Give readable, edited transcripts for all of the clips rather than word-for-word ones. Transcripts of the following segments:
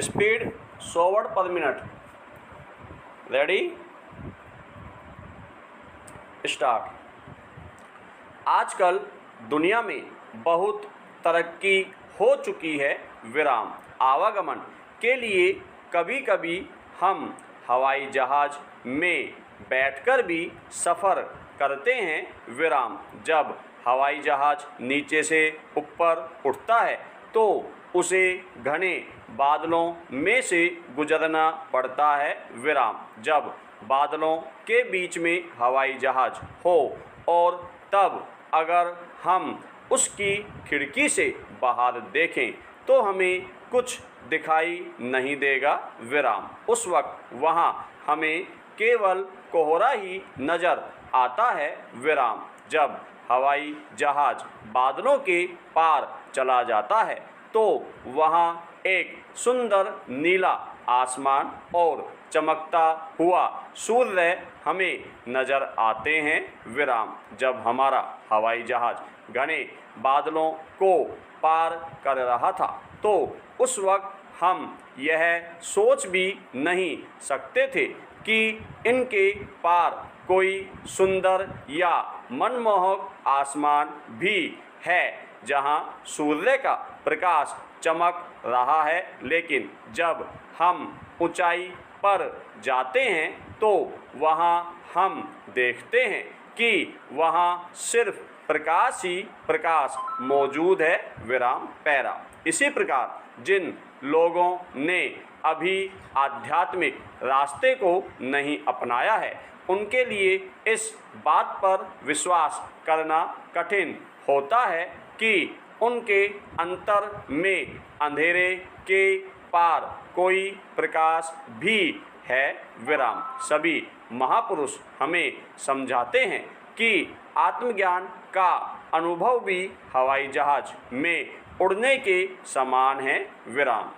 Speed 100 word पर minute. Ready, start. आजकल दुनिया में बहुत तरक्की हो चुकी है। विराम, आवागमन के लिए कभी कभी हम हवाई जहाज़ में बैठकर भी सफ़र करते हैं। विराम, जब हवाई जहाज़ नीचे से ऊपर उठता है तो उसे घने बादलों में से गुजरना पड़ता है। विराम, जब बादलों के बीच में हवाई जहाज़ हो और तब अगर हम उसकी खिड़की से बाहर देखें तो हमें कुछ दिखाई नहीं देगा। विराम, उस वक्त वहाँ हमें केवल कोहरा ही नज़र आता है। विराम, जब हवाई जहाज़ बादलों के पार चला जाता है तो वहाँ एक सुंदर नीला आसमान और चमकता हुआ सूर्य हमें नज़र आते हैं। विराम, जब हमारा हवाई जहाज़ घने बादलों को पार कर रहा था तो उस वक्त हम यह सोच भी नहीं सकते थे कि इनके पार कोई सुंदर या मनमोहक आसमान भी है जहां सूर्य का प्रकाश चमक रहा है। लेकिन जब हम ऊंचाई पर जाते हैं तो वहां हम देखते हैं कि वहां सिर्फ प्रकाश ही प्रकाश मौजूद है। विराम, पैरा। इसी प्रकार जिन लोगों ने अभी आध्यात्मिक रास्ते को नहीं अपनाया है उनके लिए इस बात पर विश्वास करना कठिन होता है कि उनके अंतर में अंधेरे के पार कोई प्रकाश भी है। विराम, सभी महापुरुष हमें समझाते हैं कि आत्मज्ञान का अनुभव भी हवाई जहाज में उड़ने के समान है। विराम,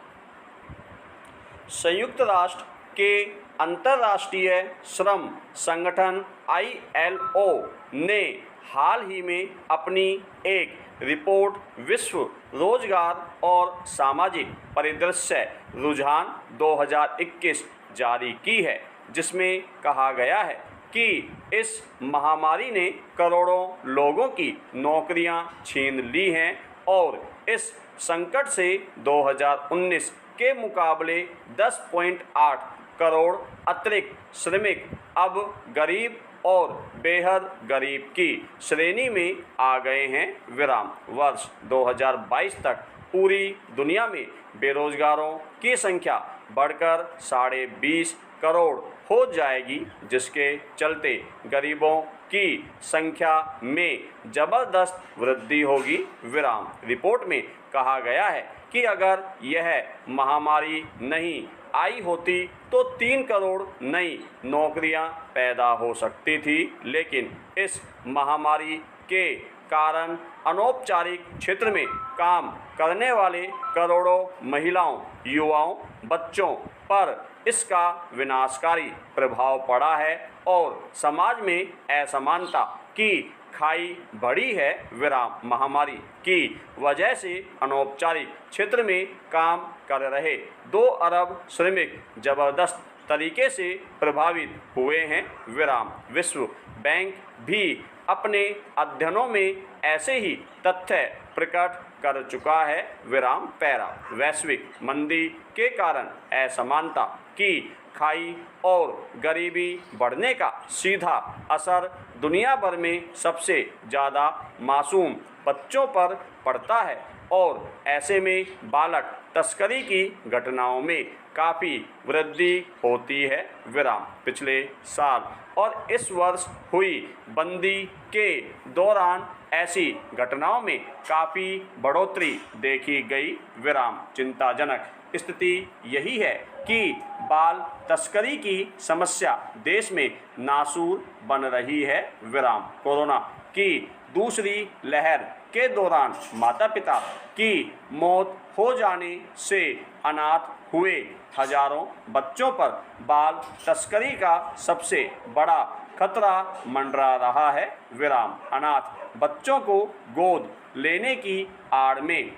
संयुक्त राष्ट्र के अंतर्राष्ट्रीय श्रम संगठन ILO ने हाल ही में अपनी एक रिपोर्ट विश्व रोजगार और सामाजिक परिदृश्य रुझान 2021 जारी की है, जिसमें कहा गया है कि इस महामारी ने करोड़ों लोगों की नौकरियां छीन ली हैं और इस संकट से 2019 के मुकाबले 10.8 करोड़ अतिरिक्त श्रमिक अब गरीब और बेहद गरीब की श्रेणी में आ गए हैं। विराम, वर्ष 2022 तक पूरी दुनिया में बेरोजगारों की संख्या बढ़कर 20.5 करोड़ हो जाएगी, जिसके चलते गरीबों की संख्या में जबरदस्त वृद्धि होगी। विराम, रिपोर्ट में कहा गया है कि अगर यह महामारी नहीं आई होती तो 3 करोड़ नई नौकरियां पैदा हो सकती थी, लेकिन इस महामारी के कारण अनौपचारिक क्षेत्र में काम करने वाले करोड़ों महिलाओं, युवाओं, बच्चों पर इसका विनाशकारी प्रभाव पड़ा है और समाज में असमानता की खाई बढ़ी है। विराम, महामारी की वजह से अनौपचारिक क्षेत्र में काम कर रहे 2 अरब श्रमिक जबरदस्त तरीके से प्रभावित हुए हैं। विराम, विश्व बैंक भी अपने अध्ययनों में ऐसे ही तथ्य प्रकट कर चुका है। विराम, पैरा। वैश्विक मंदी के कारण असमानता की खाई और गरीबी बढ़ने का सीधा असर दुनिया भर में सबसे ज़्यादा मासूम बच्चों पर पड़ता है और ऐसे में बालक तस्करी की घटनाओं में काफ़ी वृद्धि होती है। विराम, पिछले साल और इस वर्ष हुई बंदी के दौरान ऐसी घटनाओं में काफ़ी बढ़ोतरी देखी गई। विराम, चिंताजनक स्थिति यही है कि बाल तस्करी की समस्या देश में नासूर बन रही है। विराम, कोरोना की दूसरी लहर के दौरान माता पिता की मौत हो जाने से अनाथ हुए हजारों बच्चों पर बाल तस्करी का सबसे बड़ा खतरा मंडरा रहा है। विराम, अनाथ बच्चों को गोद लेने की आड़ में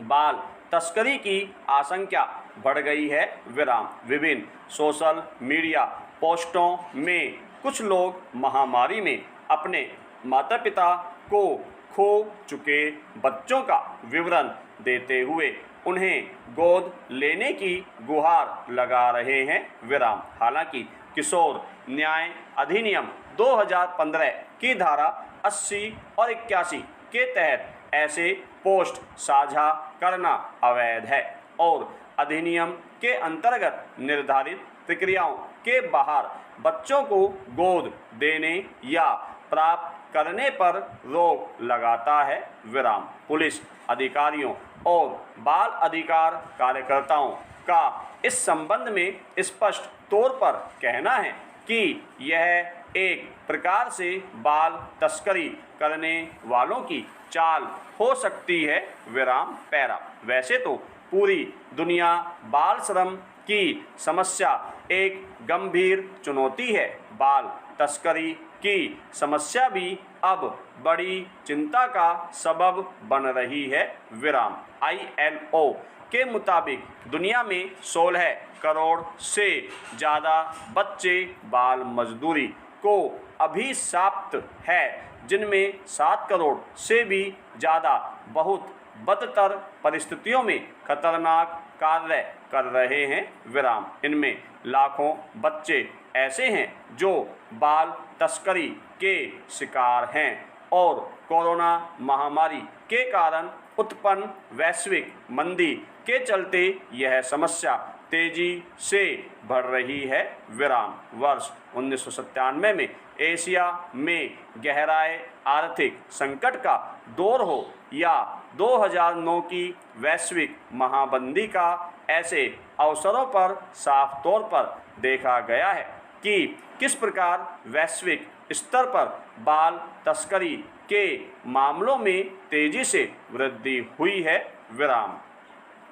बाल तस्करी की आशंका बढ़ गई है विराम। विभिन्न सोशल मीडिया पोस्टों में कुछ लोग महामारी में अपने माता पिता को खो चुके बच्चों का विवरण देते हुए उन्हें गोद लेने की गुहार लगा रहे हैं विराम। हालांकि किशोर न्याय अधिनियम 2015 की धारा 80 और 81 के तहत ऐसे पोस्ट साझा करना अवैध है और अधिनियम के अंतर्गत निर्धारित प्रक्रियाओं के बाहर बच्चों को गोद देने या प्राप्त करने पर रोक लगाता है विराम। पुलिस अधिकारियों और बाल अधिकार कार्यकर्ताओं का इस संबंध में स्पष्ट तौर पर कहना है कि यह एक प्रकार से बाल तस्करी करने वालों की चाल हो सकती है विराम पैरा। वैसे तो पूरी दुनिया बाल श्रम की समस्या एक गंभीर चुनौती है, बाल तस्करी की समस्या भी अब बड़ी चिंता का सबब बन रही है विराम। ILO के मुताबिक दुनिया में 16 करोड़ से ज़्यादा बच्चे बाल मजदूरी को अभिशाप्त है, जिनमें 7 करोड़ से भी ज़्यादा बहुत बदतर परिस्थितियों में खतरनाक कार्य कर रहे हैं विराम। इनमें लाखों बच्चे ऐसे हैं जो बाल तस्करी के शिकार हैं और कोरोना महामारी के कारण उत्पन्न वैश्विक मंदी के चलते यह समस्या तेजी से बढ़ रही है विराम। वर्ष 1997 में एशिया में गहराए आर्थिक संकट का दौर हो या 2009 की वैश्विक महामंदी का ऐसे अवसरों पर साफ तौर पर देखा गया है कि किस प्रकार वैश्विक स्तर पर बाल तस्करी के मामलों में तेजी से वृद्धि हुई है विराम।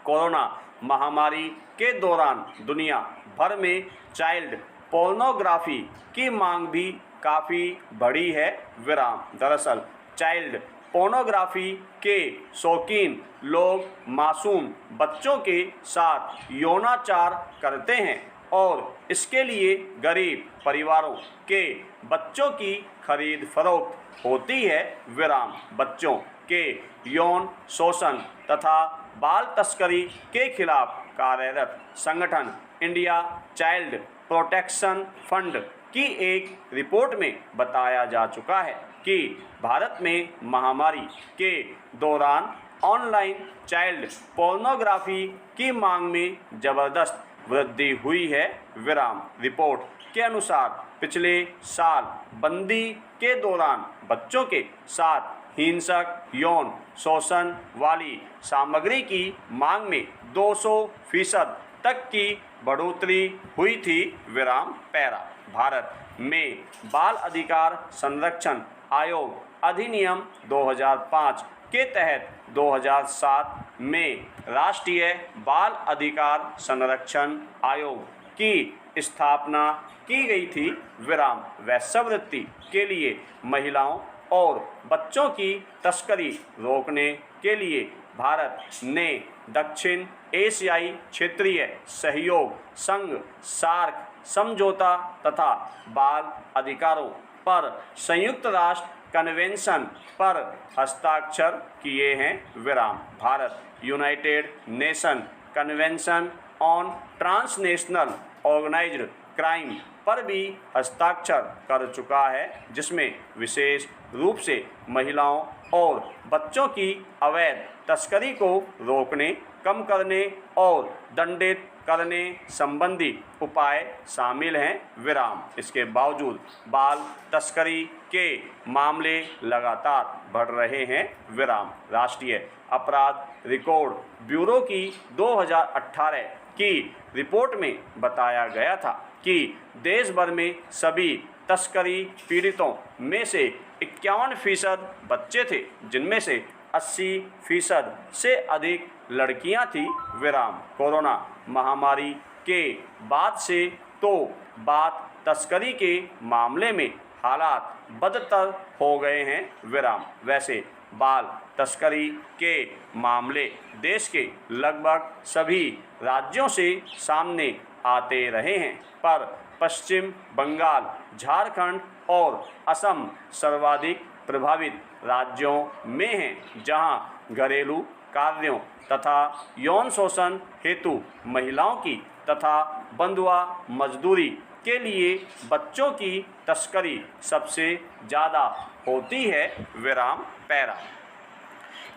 कोरोना महामारी के दौरान दुनिया भर में चाइल्ड पोर्नोग्राफी की मांग भी काफ़ी बढ़ी है विराम। दरअसल चाइल्ड पोर्नोग्राफी के शौकीन लोग मासूम बच्चों के साथ यौनाचार करते हैं और इसके लिए गरीब परिवारों के बच्चों की खरीद फरोख्त होती है विराम। बच्चों के यौन शोषण तथा बाल तस्करी के खिलाफ कार्यरत संगठन इंडिया चाइल्ड प्रोटेक्शन फंड की एक रिपोर्ट में बताया जा चुका है कि भारत में महामारी के दौरान ऑनलाइन चाइल्ड पोर्नोग्राफी की मांग में जबरदस्त वृद्धि हुई है विराम। रिपोर्ट के अनुसार पिछले साल बंदी के दौरान बच्चों के साथ हिंसक यौन शोषण वाली सामग्री की मांग में 200% तक की बढ़ोतरी हुई थी विराम पैरा। भारत में बाल अधिकार संरक्षण आयोग अधिनियम 2005 के तहत 2007 में राष्ट्रीय बाल अधिकार संरक्षण आयोग की स्थापना की गई थी विराम। वेश्यावृत्ति के लिए महिलाओं और बच्चों की तस्करी रोकने के लिए भारत ने दक्षिण एशियाई क्षेत्रीय सहयोग संघ सार्क समझौता तथा बाल अधिकारों पर संयुक्त राष्ट्र कन्वेंशन पर हस्ताक्षर किए हैं विराम। भारत United Nation Convention on Transnational Organized Crime पर भी हस्ताक्षर कर चुका है, जिसमें विशेष रूप से महिलाओं और बच्चों की अवैध तस्करी को रोकने, कम करने और दंडित करने संबंधी उपाय शामिल हैं विराम। इसके बावजूद बाल तस्करी के मामले लगातार बढ़ रहे हैं विराम। राष्ट्रीय अपराध रिकॉर्ड ब्यूरो की 2018 की रिपोर्ट में बताया गया था कि देश भर में सभी तस्करी पीड़ितों में से 51% बच्चे थे, जिनमें से 80% से अधिक लड़कियां थी विराम। कोरोना महामारी के बाद से तो बात तस्करी के मामले में हालात बदतर हो गए हैं विराम। वैसे बाल तस्करी के मामले देश के लगभग सभी राज्यों से सामने आते रहे हैं, पर पश्चिम बंगाल, झारखंड और असम सर्वाधिक प्रभावित राज्यों में हैं, जहां घरेलू कार्यों तथा यौन शोषण हेतु महिलाओं की तथा बंधुआ मजदूरी के लिए बच्चों की तस्करी सबसे ज़्यादा होती है। विराम पैरा।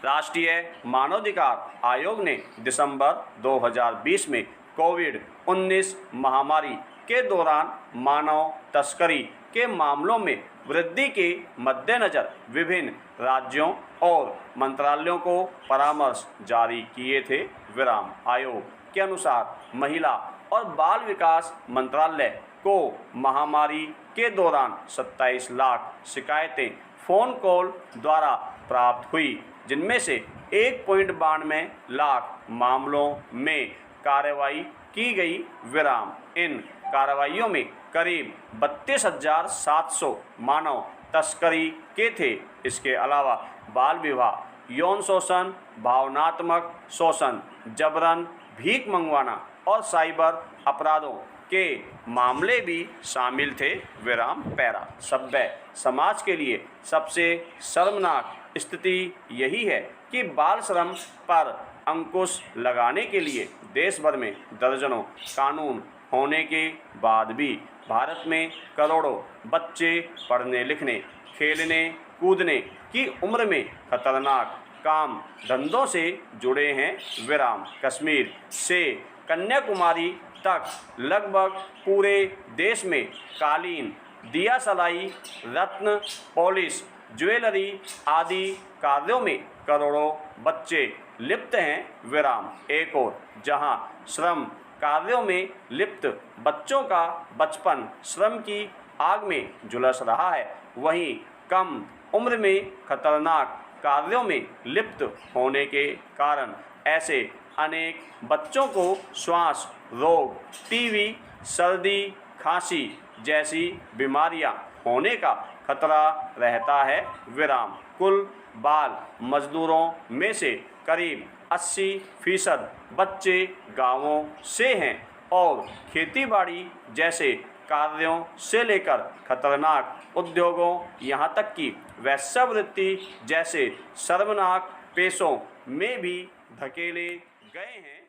राष्ट्रीय मानवाधिकार आयोग ने दिसंबर 2020 में कोविड-19 महामारी के दौरान मानव तस्करी के मामलों में वृद्धि के मद्देनज़र विभिन्न राज्यों और मंत्रालयों को परामर्श जारी किए थे। विराम। आयोग के अनुसार महिला और बाल विकास मंत्रालय को महामारी के दौरान 27 लाख शिकायतें फ़ोन कॉल द्वारा प्राप्त हुई, जिनमें से 1.92 लाख मामलों में कार्रवाई की गई। विराम। इन कार्रवाइयों में करीब 32,700 मानव तस्करी के थे। इसके अलावा बाल विवाह, यौन शोषण, भावनात्मक शोषण, जबरन भीख मंगवाना और साइबर अपराधों के मामले भी शामिल थे। विराम पैरा। सभ्य समाज के लिए सबसे शर्मनाक स्थिति यही है कि बाल श्रम पर अंकुश लगाने के लिए देश भर में दर्जनों कानून होने के बाद भी भारत में करोड़ों बच्चे पढ़ने लिखने, खेलने कूदने की उम्र में खतरनाक काम धंधों से जुड़े हैं। विराम। कश्मीर से कन्याकुमारी तक लगभग पूरे देश में कालीन, दिया सलाई, रत्न पॉलिश, ज्वेलरी आदि कार्यों में करोड़ों बच्चे लिप्त हैं। विराम। एक और जहां श्रम कार्यों में लिप्त बच्चों का बचपन श्रम की आग में झुलस रहा है, वहीं कम उम्र में खतरनाक कार्यों में लिप्त होने के कारण ऐसे अनेक बच्चों को श्वास रोग, टीबी, सर्दी, खांसी जैसी बीमारियां होने का खतरा रहता है। विराम। कुल बाल मजदूरों में से करीब 80% बच्चे गांवों से हैं और खेतीबाड़ी जैसे कार्यों से लेकर खतरनाक उद्योगों, यहाँ तक कि वेश्यावृत्ति जैसे शर्मनाक पेशों में भी धकेले गए हैं।